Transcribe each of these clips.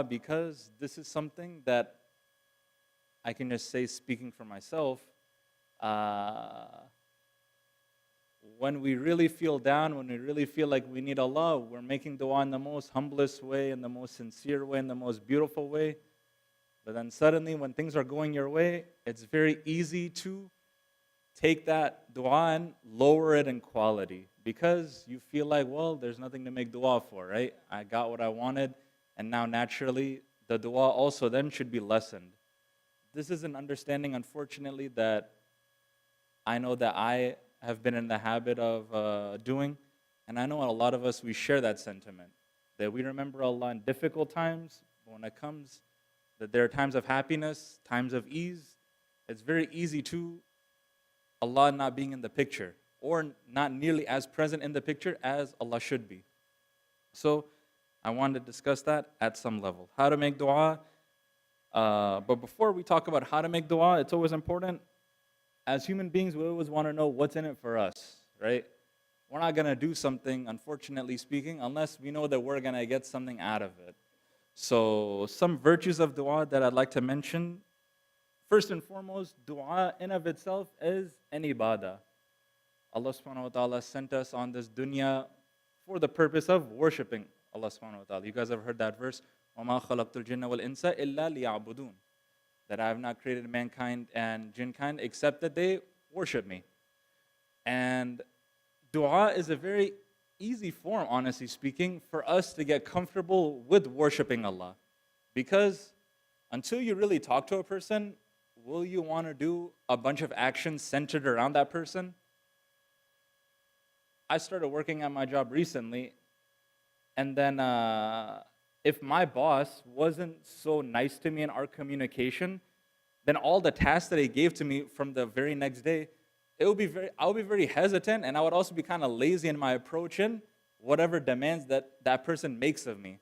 because this is something that I can just say, speaking for myself, uh, when we really feel down, when we really feel like we need Allah, we're making dua in the most humblest way, in the most sincere way, in the most beautiful way. But then suddenly, when things are going your way, it's very easy to take that dua and lower it in quality because you feel like, well, there's nothing to make dua for, right? I got what I wanted, and now naturally, the dua also then should be lessened. This is an understanding, unfortunately, that I know that I have been in the habit of doing, and I know a lot of us, we share that sentiment, that we remember Allah in difficult times, but when it comes, that there are times of happiness, times of ease, it's very easy to Allah not being in the picture, or not nearly as present in the picture as Allah should be. So, I wanted to discuss that at some level. How to make dua. But before we talk about how to make dua, it's always important. As human beings, we always want to know what's in it for us, right? We're not going to do something, unfortunately speaking, unless we know that we're going to get something out of it. So, some virtues of dua that I'd like to mention. First and foremost, dua in of itself is an ibadah. Allah subhanahu wa ta'ala sent us on this dunya for the purpose of worshipping Allah subhanahu wa ta'ala. You guys have heard that verse, وَمَا خَلَقْتُ الْجِنَّ وَالْإِنسَ إِلَّا لِيَعْبُدُونَ, that I have not created mankind and jinnkind except that they worship me. And dua is a very easy form, honestly speaking, for us to get comfortable with worshiping Allah. Because until you really talk to a person, will you want to do a bunch of actions centered around that person? I started working at my job recently, and then if my boss wasn't so nice to me in our communication, then all the tasks that he gave to me from the very next day, I would be very hesitant, and I would also be kind of lazy in my approach in whatever demands that person makes of me.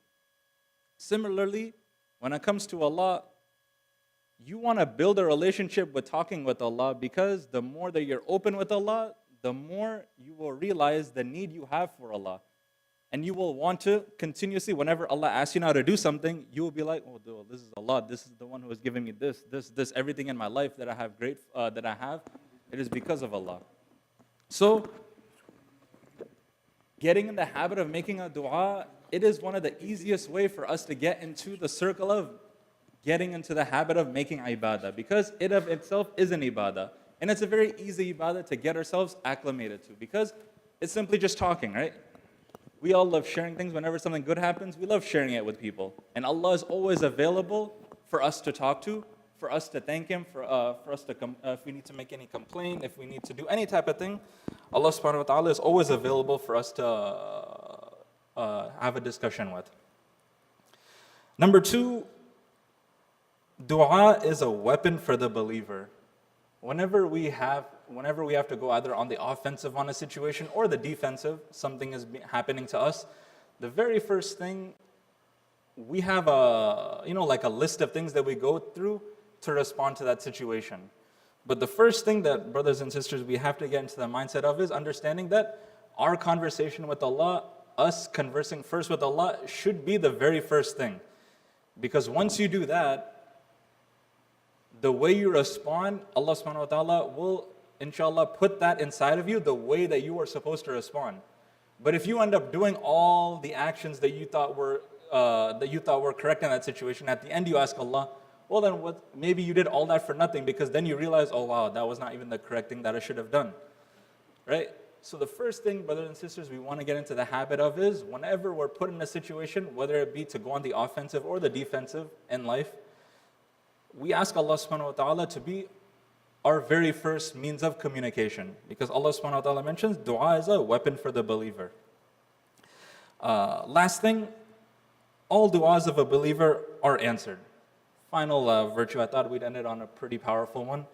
Similarly, when it comes to Allah, you want to build a relationship with talking with Allah, because the more that you're open with Allah, the more you will realize the need you have for Allah. And you will want to continuously, whenever Allah asks you now to do something, you will be like, oh, this is Allah. This is the one who has given me this, everything in my life that I have it is because of Allah. So, getting in the habit of making a dua, it is one of the easiest way for us to get into the circle of getting into the habit of making ibadah, because it of itself is an ibadah. And it's a very easy ibadah to get ourselves acclimated to, because it's simply just talking, right? We all love sharing things. Whenever something good happens, we love sharing it with people. And Allah is always available for us to talk to, for us to thank Him, for us to if we need to make any complaint, if we need to do any type of thing, Allah subhanahu wa ta'ala is always available for us to have a discussion with. Number two, dua is a weapon for the believer. Whenever we have to go either on the offensive on a situation or the defensive, something is happening to us, the very first thing, we have like a list of things that we go through to respond to that situation. But the first thing that, brothers and sisters, we have to get into the mindset of is understanding that our conversation with Allah, us conversing first with Allah, should be the very first thing. Because once you do that, the way you respond, Allah subhanahu wa ta'ala will, inshallah, put that inside of you the way that you are supposed to respond. But if you end up doing all the actions that you thought were correct in that situation, at the end you ask Allah, well then maybe you did all that for nothing, because then you realize, oh wow, that was not even the correct thing that I should have done. Right? So the first thing, brothers and sisters, we want to get into the habit of is, whenever we're put in a situation, whether it be to go on the offensive or the defensive in life, we ask Allah subhanahu wa ta'ala to be our very first means of communication. Because Allah subhanahu wa ta'ala mentions dua is a weapon for the believer. Last thing, all du'as of a believer are answered. Final virtue, I thought we'd end it on a pretty powerful one.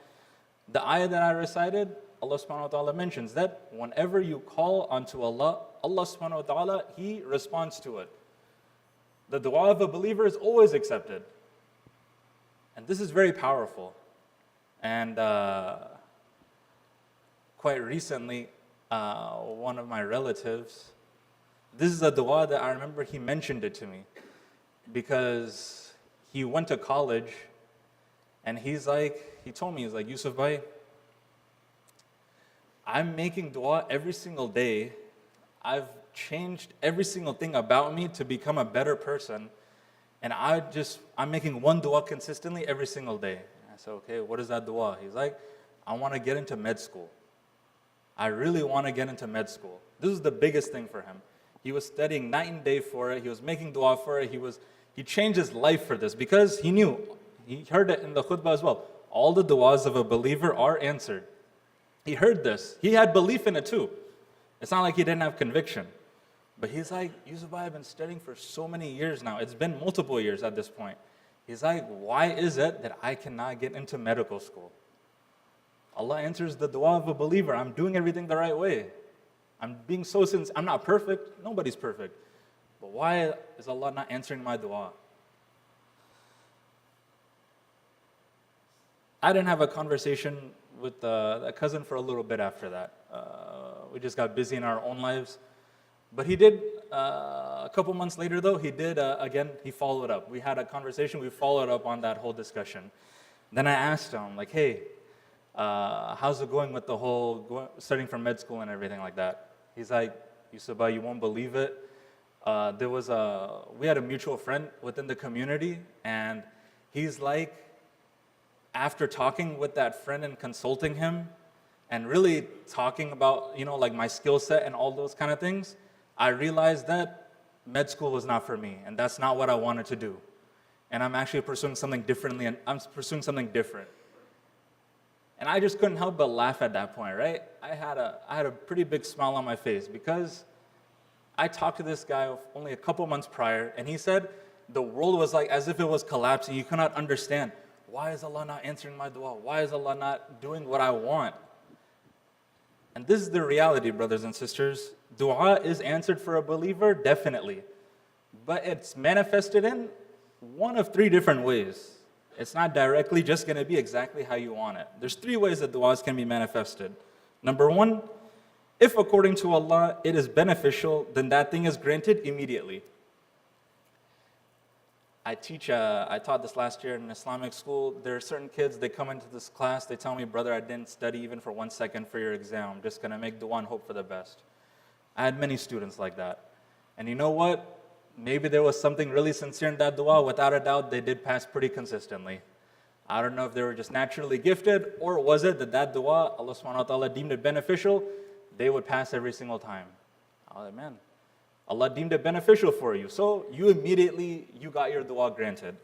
The ayah that I recited, Allah subhanahu wa ta'ala mentions that whenever you call unto Allah, Allah subhanahu wa ta'ala, He responds to it. The dua of a believer is always accepted. And this is very powerful. And quite recently, one of my relatives, this is a dua that I remember he mentioned it to me. because he went to college, and he told me, he's like, Yusuf bhai, I'm making dua every single day. I've changed every single thing about me to become a better person. And I'm making one dua consistently every single day. I said, okay, what is that dua? He's like, I want to get into med school. I really want to get into med school. This is the biggest thing for him. He was studying night and day for it. He was making dua for it. He changed his life for this because he knew, he heard it in the khutbah as well. All the duas of a believer are answered. He heard this. He had belief in it too. It's not like he didn't have conviction. But he's like, Yusuf bhai, I've been studying for so many years now. It's been multiple years at this point. He's like, why is it that I cannot get into medical school? Allah answers the dua of a believer. I'm doing everything the right way. I'm being so sincere. I'm not perfect. Nobody's perfect. But why is Allah not answering my dua? I didn't have a conversation with a cousin for a little bit after that. We just got busy in our own lives. But he did, a couple months later though, again, he followed up. We had a conversation, we followed up on that whole discussion. Then I asked him, like, hey, how's it going with the whole studying for med school and everything like that? He's like, Yusuf bhai, you won't believe it. We had a mutual friend within the community, and he's like, after talking with that friend and consulting him, and really talking about, like my skill set and all those kind of things, I realized that med school was not for me, and that's not what I wanted to do. And I'm actually pursuing something differently, and I'm pursuing something different. And I just couldn't help but laugh at that point, right? I had a pretty big smile on my face because I talked to this guy only a couple months prior, and he said the world was like as if it was collapsing. You cannot understand. Why is Allah not answering my dua? Why is Allah not doing what I want? And this is the reality, brothers and sisters. Dua is answered for a believer, definitely. But it's manifested in one of three different ways. It's not directly just going to be exactly how you want it. There's three ways that duas can be manifested. Number one, if according to Allah it is beneficial, then that thing is granted immediately. I taught this last year in an Islamic school. There are certain kids, they come into this class, they tell me, brother, I didn't study even for 1 second for your exam. I'm just going to make dua and hope for the best. I had many students like that. And you know what? Maybe there was something really sincere in that dua. Without a doubt, they did pass pretty consistently. I don't know if they were just naturally gifted, or was it that dua, Allah subhanahu wa ta'ala deemed it beneficial, they would pass every single time. Oh man, Allah deemed it beneficial for you. So you got your dua granted.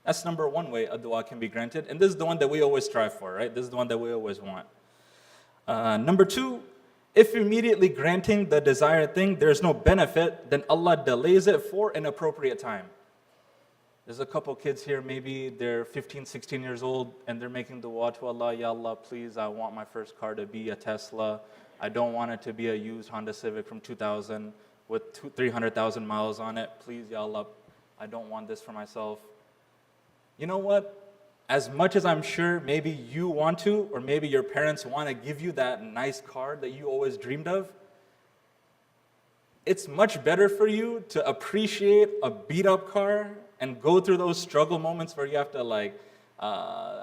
That's number one way a dua can be granted. And this is the one that we always strive for, right? This is the one that we always want. Number two, if immediately granting the desired thing, there's no benefit, then Allah delays it for an appropriate time. There's a couple kids here, maybe they're 15, 16 years old, and they're making dua to Allah, Ya Allah, please, I want my first car to be a Tesla. I don't want it to be a used Honda Civic from 2000 with 300,000 miles on it. Please, Ya Allah, I don't want this for myself. You know what? As much as I'm sure maybe you want to, or maybe your parents want to give you that nice car that you always dreamed of, it's much better for you to appreciate a beat-up car and go through those struggle moments where you have to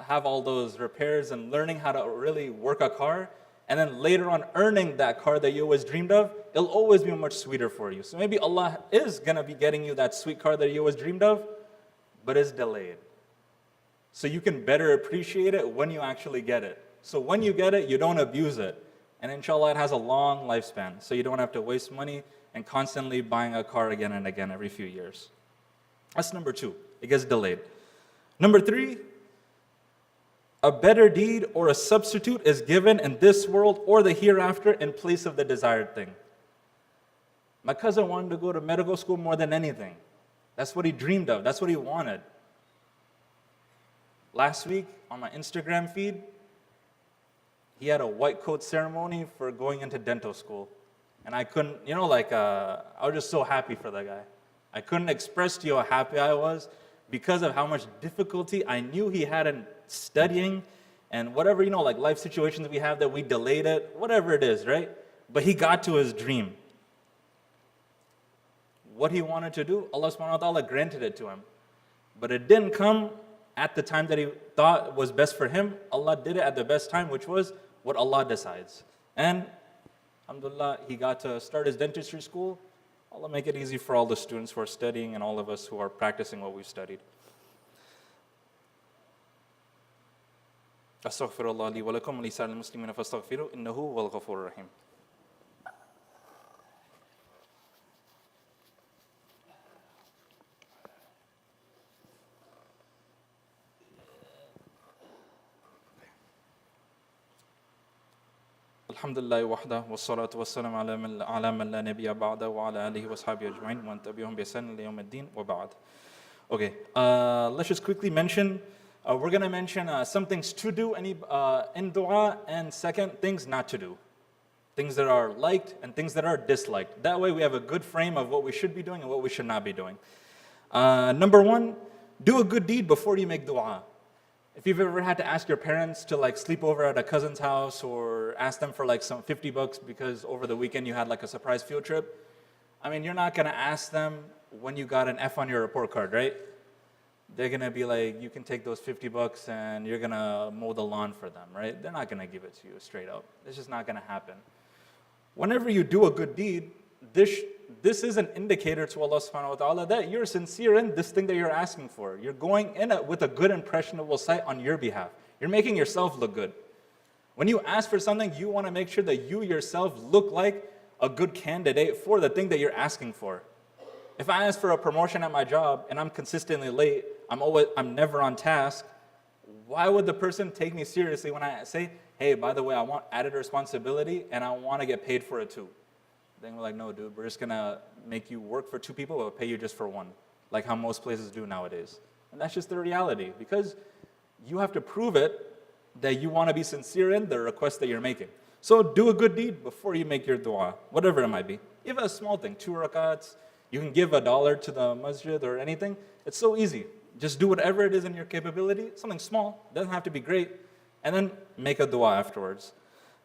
have all those repairs and learning how to really work a car, and then later on earning that car that you always dreamed of. It'll always be much sweeter for you. So maybe Allah is going to be getting you that sweet car that you always dreamed of, but it's delayed. So you can better appreciate it when you actually get it. So when you get it, you don't abuse it. And inshallah, it has a long lifespan. So you don't have to waste money and constantly buying a car again and again every few years. That's number two. It gets delayed. Number three, a better deed or a substitute is given in this world or the hereafter in place of the desired thing. My cousin wanted to go to medical school more than anything. That's what he dreamed of. That's what he wanted. Last week, on my Instagram feed, he had a white coat ceremony for going into dental school. And I couldn't, I was just so happy for that guy. I couldn't express to you how happy I was because of how much difficulty I knew he had in studying and whatever, life situations we have that we delayed it, whatever it is, right? But he got to his dream. what he wanted to do, Allah subhanahu wa ta'ala granted it to him. But it didn't come at the time that he thought was best for him. Allah did it at the best time, which was what Allah decides. And alhamdulillah, he got to start his dentistry school. Allah make it easy for all the students who are studying and all of us who are practicing what we've studied. Astaghfirullah li wa lakum wa li sa'il muslimina fastaghfiru innahu huwal ghafurur rahim. Alhamdulillah wahda wa salatu wa salam ala man la nabiyya ba'da wa ala alihi wa sahbihi ajma'in wa antabihum bi ihsan ila yawm ad-din wa ba'd. Okay, let's just quickly mention, we're going to mention some things to do in dua, and second, things not to do. Things that are liked and things that are disliked. That way we have a good frame of what we should be doing and what we should not be doing. Number one, do a good deed before you make dua. If you've ever had to ask your parents to like sleep over at a cousin's house or ask them for like some $50 because over the weekend you had like a surprise field trip, I mean, you're not going to ask them when you got an F on your report card, right? They're going to be like, you can take those $50 and you're going to mow the lawn for them, right? They're not going to give it to you straight up. It's just not going to happen. Whenever you do a good deed, this is an indicator to Allah subhanahu wa ta'ala that you're sincere in this thing that you're asking for. You're going in with a good impressionable sight on your behalf. You're making yourself look good. When you ask for something, you want to make sure that you yourself look like a good candidate for the thing that you're asking for. If I ask for a promotion at my job and I'm consistently late, I'm never on task, why would the person take me seriously when I say, hey, by the way, I want added responsibility and I want to get paid for it too? Then we're like, no, dude, we're just going to make you work for two people, but pay you just for one, like how most places do nowadays. And that's just the reality, because you have to prove it that you want to be sincere in the request that you're making. So do a good deed before you make your dua, whatever it might be. Even a small thing, 2 rakats, you can give $1 to the masjid or anything. It's so easy. Just do whatever it is in your capability, something small, doesn't have to be great, and then make a dua afterwards.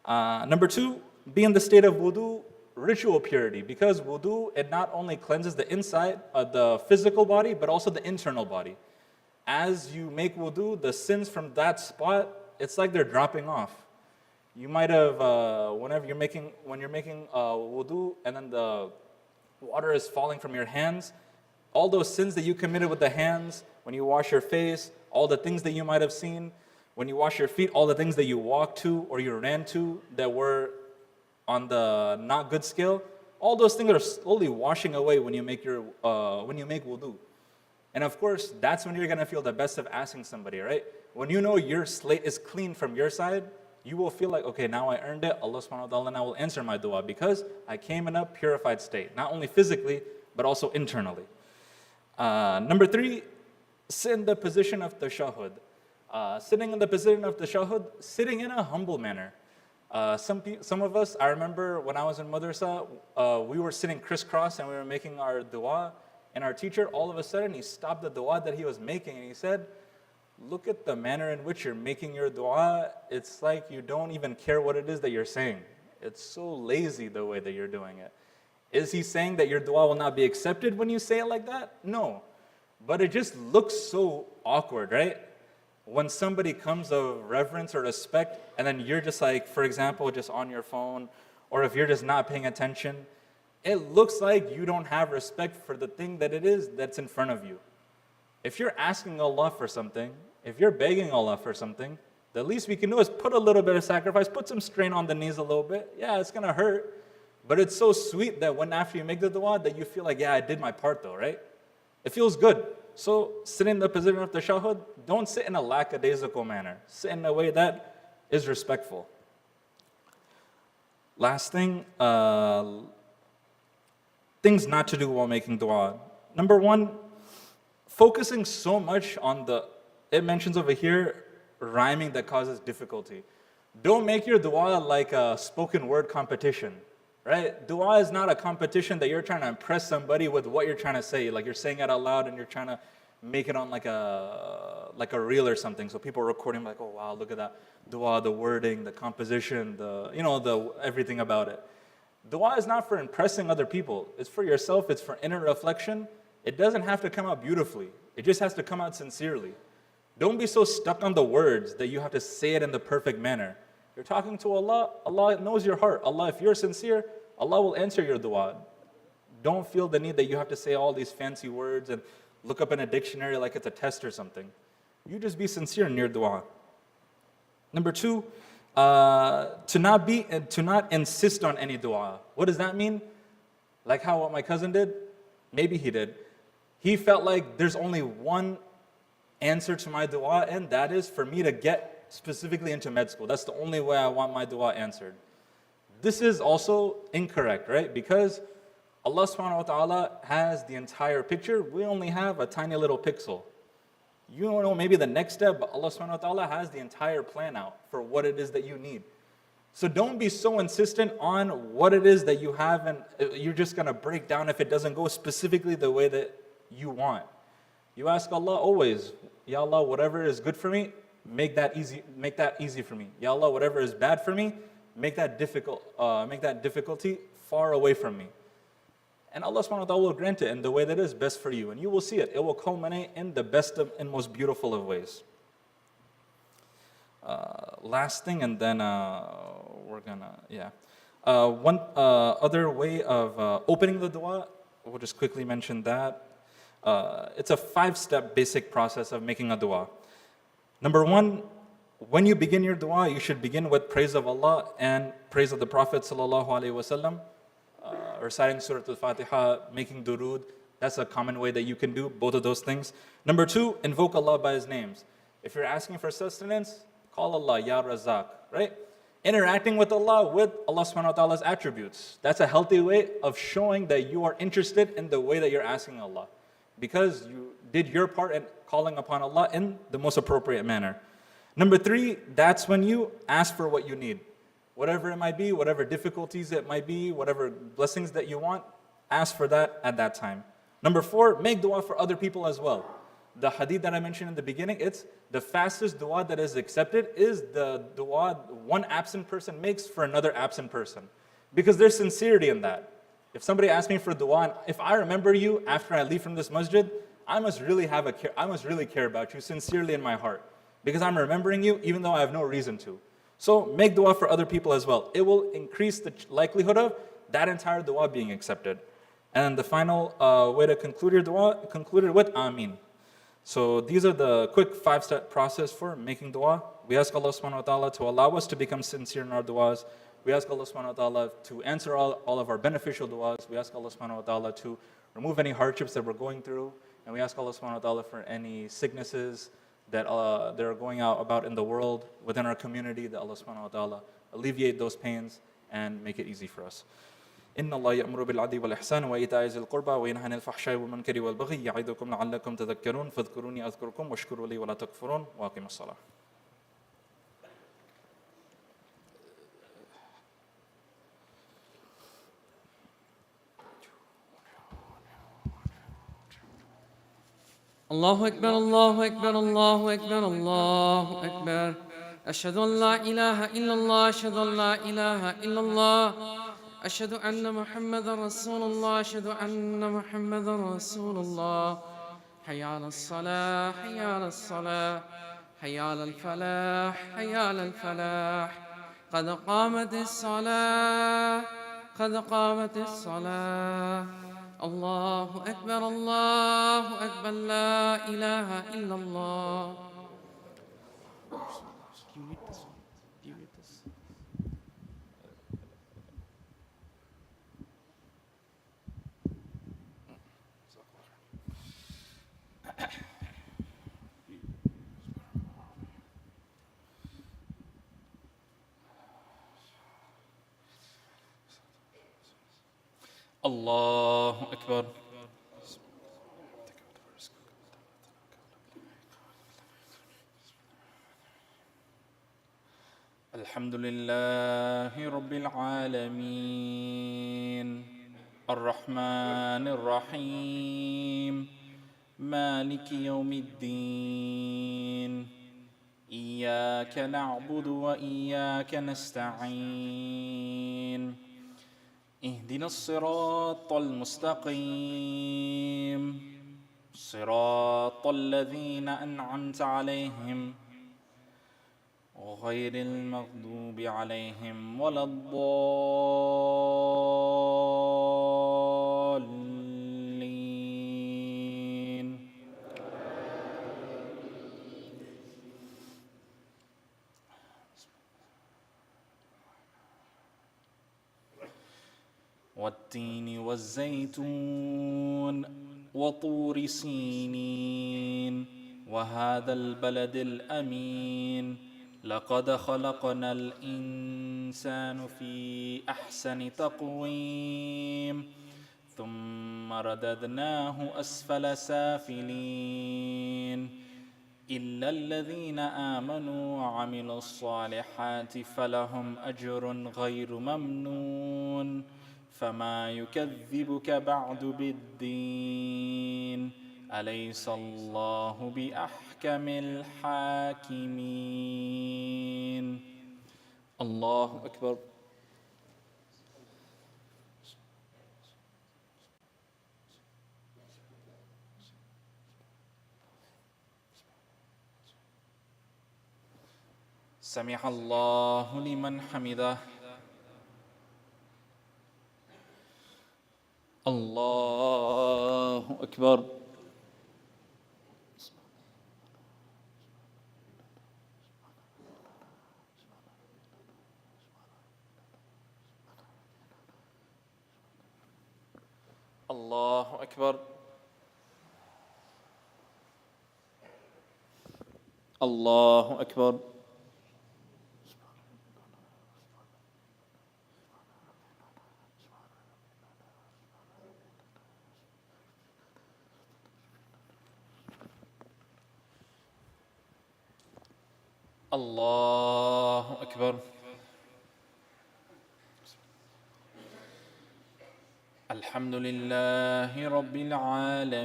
Number 2, be in the state of wudu, ritual purity, because wudu, it not only cleanses the inside, the physical body, but also the internal body. As you make wudu, the sins from that spot, it's like they're dropping off. You might have, when you're making wudu, and then the water is falling from your hands, all those sins that you committed with the hands, when you wash your face, all the things that you might have seen, when you wash your feet, all the things that you walked to or you ran to that were on the not good scale, all those things are slowly washing away when you make wudu. And of course, that's when you're going to feel the best of asking somebody, right? When you know your slate is clean from your side, you will feel like, okay, now I earned it. Allah subhanahu wa ta'ala now will answer my dua because I came in a purified state, not only physically, but also internally. Number 3, sit in the position of tashahhud. Sitting in the position of tashahhud, sitting in a humble manner. Some of us, I remember when I was in madrasa, we were sitting crisscross and we were making our dua, and our teacher, all of a sudden, he stopped the dua that he was making and he said, look at the manner in which you're making your dua. It's like you don't even care what it is that you're saying. It's so lazy the way that you're doing it. Is he saying that your dua will not be accepted when you say it like that? No. But it just looks so awkward, right? When somebody comes of reverence or respect, and then you're just like, for example, just on your phone, or if you're just not paying attention, it looks like you don't have respect for the thing that it is that's in front of you. If you're asking Allah for something, if you're begging Allah for something, the least we can do is put a little bit of sacrifice, put some strain on the knees a little bit. Yeah, it's going to hurt, but it's so sweet that when after you make the dua, that you feel like, yeah, I did my part though, right? It feels good. So sit in the position of tashahhud. Don't sit in a lackadaisical manner. Sit in a way that is respectful. Last thing, things not to do while making dua. Number 1, focusing so much on it mentions over here, rhyming that causes difficulty. Don't make your dua like a spoken word competition, right? Dua is not a competition that you're trying to impress somebody with what you're trying to say. Like you're saying it out loud and you're trying to make it on like a reel or something. So people are recording like, oh wow, look at that dua, the wording, the composition, everything about it. Dua is not for impressing other people. It's for yourself. It's for inner reflection. It doesn't have to come out beautifully. It just has to come out sincerely. Don't be so stuck on the words that you have to say it in the perfect manner. You're talking to Allah. Allah knows your heart. Allah, if you're sincere, Allah will answer your dua. Don't feel the need that you have to say all these fancy words and look up in a dictionary like it's a test or something. You just be sincere in your dua. Number two, to not insist on any dua. What does that mean? Like how what my cousin did? Maybe he did. He felt like there's only one answer to my dua, and that is for me to get specifically into med school. That's the only way I want my dua answered. This is also incorrect, right? Because Allah subhanahu wa ta'ala has the entire picture. We only have a tiny little pixel. You don't know maybe the next step, but Allah subhanahu wa ta'ala has the entire plan out for what it is that you need. So don't be so insistent on what it is that you have, and you're just going to break down if it doesn't go specifically the way that you want. You ask Allah always, Ya Allah, whatever is good for me, make that easy for me. Ya Allah, whatever is bad for me, make that difficulty far away from me. And Allah subhanahu wa ta'ala will grant it in the way that is best for you. And you will see it. It will culminate in the best and most beautiful of ways. Last thing, and then one other way of opening the dua, we'll just quickly mention that. It's a 5-step basic process of making a dua. Number one, when you begin your dua, you should begin with praise of Allah and praise of the Prophet sallallahu alaihi wasallam. Reciting Surah Al-Fatiha, making durood, that's a common way that you can do both of those things. Number two, invoke Allah by His names. If you're asking for sustenance, call Allah, Ya Razak, right? Interacting with Allah subhanahu wa ta'ala's attributes. That's a healthy way of showing that you are interested in the way that you're asking Allah. Because you did your part in calling upon Allah in the most appropriate manner. Number three, that's when you ask for what you need. Whatever it might be, whatever difficulties it might be, whatever blessings that you want, ask for that at that time. Number four, make dua for other people as well. The hadith that I mentioned in the beginning, it's the fastest dua that is accepted is the dua one absent person makes for another absent person. Because there's sincerity in that. If somebody asks me for dua, and if I remember you after I leave from this masjid, I must really care about you sincerely in my heart. Because I'm remembering you even though I have no reason to. So make dua for other people as well. It will increase the likelihood of that entire dua being accepted. And the final way to conclude your dua, conclude it with Ameen. So these are the quick 5-step process for making dua. We ask Allah subhanahu wa ta'ala to allow us to become sincere in our duas. We ask Allah subhanahu wa ta'ala to answer all of our beneficial duas. We ask Allah subhanahu wa ta'ala to remove any hardships that we're going through. And we ask Allah subhanahu wa ta'ala for any sicknesses that are going about in the world, within our community, that Allah subhanahu wa ta'ala alleviate those pains and make it easy for us. إن الله يأمر بالعدل والإحسان وإيتاء ذي القربى وينهى عن الفحشاء والمنكر والبغي يعظكم لعلكم تذكرون فاذكروني أذكركم واشكروا لي ولا تكفرون وأقيموا الصلاة. الله أكبر الله أكبر الله أكبر الله أكبر أشهد أن لا إله إلا الله أشهد أن لا إله إلا الله أشهد أن محمدا رسول الله أشهد أن محمدا رسول الله حي على الصلاة حي على الصلاة حي على الفلاح حي على الفلاح قد قامت الصلاة قد قامت الصلاة الله أكبر لا إله إلا الله. الله أكبر. الحمد لله رب العالمين الرحمن الرحيم مالك يوم الدين إياك نعبد وإياك نستعين اهدنا الصراط المستقيم صراط الذين أنعمت عليهم غير المغضوب عليهم ولا الضالين. والتين والزيتون وطور سينين وهذا البلد الأمين لقد خلقنا الإنسان في أحسن تقويم ثم رددناه أسفل سافلين إلا الذين آمنوا وعملوا الصالحات فلهم أجر غير ممنون فما يكذبك بعد بالدين أليس الله بأحكم الحاكمين. الله أكبر. سمع الله لمن حمده. الله أكبر. الله أكبر. الله أكبر. الله أكبر. الحمد لله رب العالمين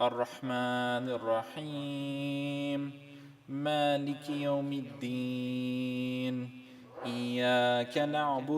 الرحمن الرحيم مالك يوم الدين إياك نعبد